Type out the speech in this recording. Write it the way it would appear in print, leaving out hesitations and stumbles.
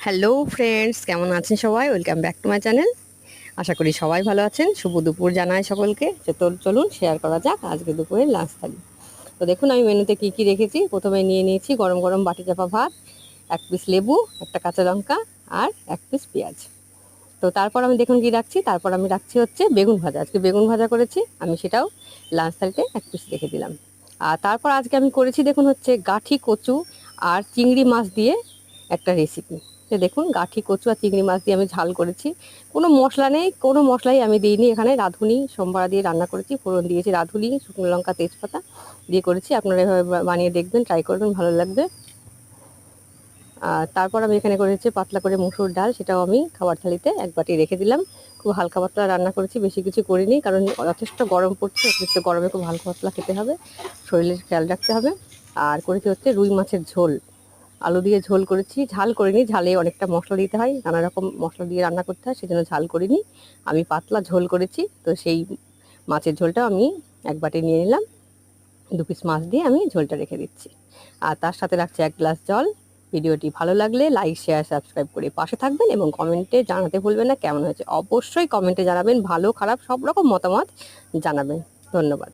Hello friends, কেমন আছেন সবাই? Welcome back to my channel. আশা করি সবাই ভালো আছেন। শুভ দুপুর জানাই সকলকে। তো চলুন শেয়ার করা যাক আজকে দুপুরের লাঞ্চ থালি। তো দেখুন আমি মেনুতে কী কী রেখেছি। প্রথমে নিয়ে নিয়েছি গরম গরম বাটি চাপা ভাত, এক পিস লেবু, একটা কাঁচা লঙ্কা আর এক পিস পেঁয়াজ। তো তারপর আমি দেখুন কী রাখছি, তারপর আমি রাখছি হচ্ছে বেগুন ভাজা। আজকে বেগুন ভাজা করেছি, আমি সেটাও লাঞ্চ থালিতে এক পিস রেখে দিলাম। আর তারপর আজকে আমি করেছি দেখুন হচ্ছে গাঠি কচু আর চিংড়ি মাছ দিয়ে একটা রেসিপি। তো দেখুন গাঠি কচু আর চিংড়ি মাছ দিয়ে আমি ঝাল করেছি। কোনো মশলা নেই, কোনো মশলাই আমি দিইনি এখানে। রাঁধুনি সোমবার দিয়ে রান্না করেছি, ফোড়ন দিয়েছি রাঁধুনি, শুকনো লঙ্কা, তেজপাতা দিয়ে করেছি। আপনারা এভাবে বানিয়ে দেখবেন, ট্রাই করবেন, ভালো লাগবে। আর তারপর আমি এখানে করেছি পাতলা করে মুসুর ডাল, সেটাও আমি খাবার থালিতে এক বাটি রেখে দিলাম। খুব হালকা পাতলা রান্না করেছি, বেশি কিছু করিনি, কারণ যথেষ্ট গরম পড়ছে। অতিরিক্ত গরমে খুব হালকা পাতলা খেতে হবে, শরীরের খেয়াল রাখতে হবে। আর করেছি হচ্ছে রুই মাছের ঝোল, আলু দিয়ে ঝোল করেছি। ঝাল করিনি, ঝালে অনেকটা মশলা দিতে হয়, নানা রকম মশলা দিয়ে রান্না করতে হয়, সেজন্য ঝাল করিনি। আমি পাতলা ঝোল করেছি। তো সেই মাছের ঝোলটা আমি এক বাটি নিয়ে নিলাম। দু পিস মাছ দিয়ে আমি ঝোলটা রেখে দিচ্ছি। আর তার সাথে রাখছি এক গ্লাস জল। ভিডিওটি ভালো লাগলে লাইক, শেয়ার, সাবস্ক্রাইব করে পাশে থাকবেন এবং কমেন্টে জানাতে ভুলবেন না কেমন হয়েছে। অবশ্যই কমেন্টে জানাবেন, ভালো খারাপ সব রকম মতামত জানাবেন। ধন্যবাদ।